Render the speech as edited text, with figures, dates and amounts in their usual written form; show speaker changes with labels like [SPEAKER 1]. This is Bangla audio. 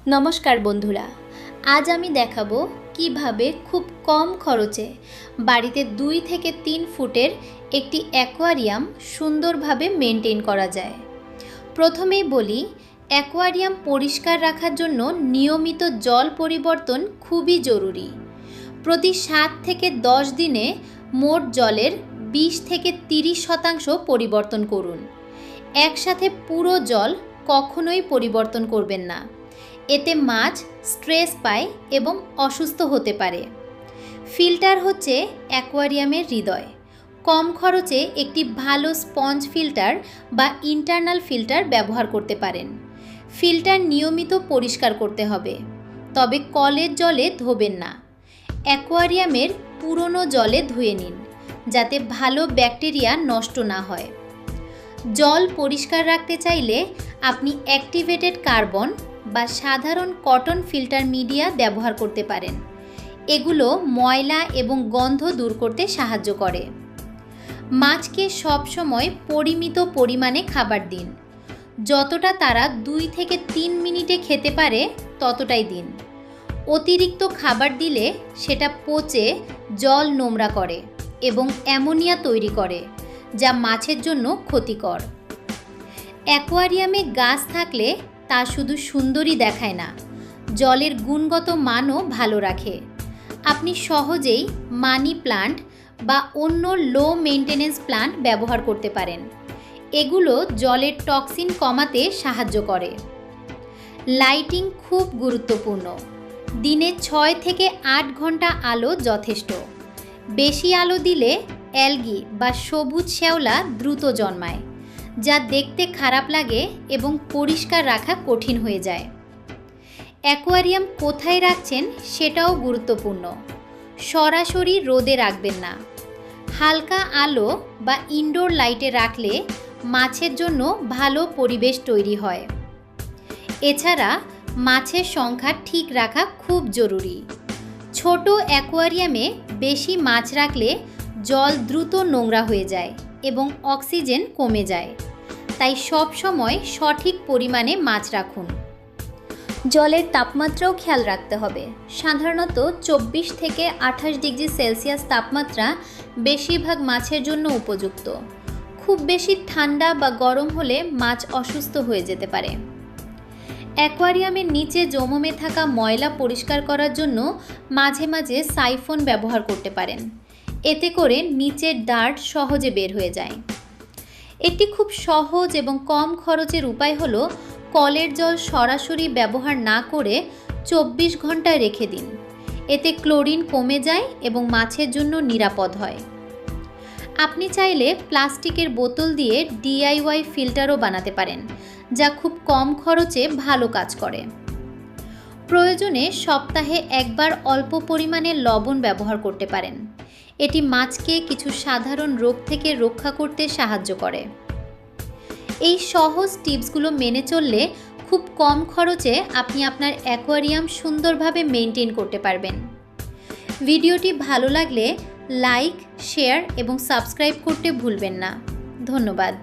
[SPEAKER 1] নমস্কার বন্ধুরা, আজ আমি দেখাবো কিভাবে খুব কম খরচে বাড়িতে 2 থেকে 3 ফুটের একটি অ্যাকোয়ারিয়াম সুন্দরভাবে মেনটেন করা যায়। প্রথমেই বলি, অ্যাকোয়ারিয়াম পরিষ্কার রাখার জন্য নিয়মিত জল পরিবর্তন খুবই জরুরি। প্রতি 7 থেকে 10 দিনে মোট জলের 20 থেকে 30% পরিবর্তন করুন। একসাথে পুরো জল কখনোই পরিবর্তন করবেন না, এতে মাছ স্ট্রেস পায় এবং অসুস্থ হতে পারে। ফিল্টার হচ্ছে অ্যাকোয়ারিয়ামের হৃদয়। কম খরচে একটি ভালো স্পঞ্জ ফিল্টার বা ইন্টারনাল ফিল্টার ব্যবহার করতে পারেন। ফিল্টার নিয়মিত পরিষ্কার করতে হবে, তবে কলের জলে ধোবেন না। অ্যাকোয়ারিয়ামের পুরনো জলে ধুয়ে নিন, যাতে ভালো ব্যাকটেরিয়া নষ্ট না হয়। জল পরিষ্কার রাখতে চাইলে আপনি অ্যাক্টিভেটেড কার্বন বা সাধারণ কটন ফিল্টার মিডিয়া ব্যবহার করতে পারেন। এগুলো ময়লা এবং গন্ধ দূর করতে সাহায্য করে। মাছকে সবসময় পরিমিত পরিমাণে খাবার দিন। যতটা তারা 2 থেকে 3 মিনিটে খেতে পারে ততটাই দিন। অতিরিক্ত খাবার দিলে সেটা পচে জল নোংরা করে এবং অ্যামোনিয়া তৈরি করে, যা মাছের জন্য ক্ষতিকর। অ্যাকোয়ারিয়ামে গাছ থাকলে তা শুধু সুন্দরই দেখায় না, জলের গুণগত মানও ভালো রাখে। আপনি সহজেই মানি প্লান্ট বা অন্য লো মেইনটেনেন্স প্লান্ট ব্যবহার করতে পারেন। এগুলো জলের টক্সিন কমাতে সাহায্য করে। লাইটিং খুব গুরুত্বপূর্ণ। দিনে 6 থেকে 8 ঘন্টা আলো যথেষ্ট। বেশি আলো দিলে অ্যালগি বা সবুজ শ্যাওলা দ্রুত জন্মায়, যা দেখতে খারাপ লাগে এবং পরিষ্কার রাখা কঠিন হয়ে যায়। অ্যাকোয়ারিয়াম কোথায় রাখছেন সেটাও গুরুত্বপূর্ণ। সরাসরি রোদে রাখবেন না। হালকা আলো বা ইনডোর লাইটে রাখলে মাছের জন্য ভালো পরিবেশ তৈরি হয়। এছাড়া মাছের সংখ্যা ঠিক রাখা খুব জরুরি। ছোট অ্যাকোয়ারিয়ামে বেশি মাছ রাখলে জল দ্রুত নোংরা হয়ে যায় এবং অক্সিজেন কমে যায়। তাই সব সময় সঠিক পরিমাণে মাছ রাখুন। জলের তাপমাত্রাও খেয়াল রাখতে হবে। সাধারণত 24 থেকে 28 ডিগ্রি সেলসিয়াস তাপমাত্রা বেশিরভাগ মাছের জন্য উপযুক্ত। খুব বেশি ঠান্ডা বা গরম হলে মাছ অসুস্থ হয়ে যেতে পারে। অ্যাকোয়ারিয়ামের নিচে জমে থাকা ময়লা পরিষ্কার করার জন্য মাঝে মাঝে সাইফন ব্যবহার করতে পারেন। এতে করে নিচের ডার্ট সহজে বের হয়ে যায়। একটি খুব সহজ এবং কম খরচের উপায় হলো কলের জল সরাসরি ব্যবহার না করে 24 ঘন্টা রেখে দিন। এতে ক্লোরিন কমে যায় এবং মাছের জন্য নিরাপদ হয়। আপনি চাইলে প্লাস্টিকের বোতল দিয়ে DIY ফিল্টারও বানাতে পারেন, যা খুব কম খরচে ভালো কাজ করে। প্রয়োজনে সপ্তাহে একবার অল্প পরিমাণে লবণ ব্যবহার করতে পারেন। এটি মাছকে কিছু সাধারণ রোগ থেকে রক্ষা করতে সাহায্য করে। এই সহজ টিপসগুলো মেনে চললে খুব কম খরচে আপনি আপনার অ্যাকোয়ারিয়াম সুন্দরভাবে মেনটেন করতে পারবেন। ভিডিওটি ভালো লাগলে লাইক, শেয়ার এবং সাবস্ক্রাইব করতে ভুলবেন না। ধন্যবাদ।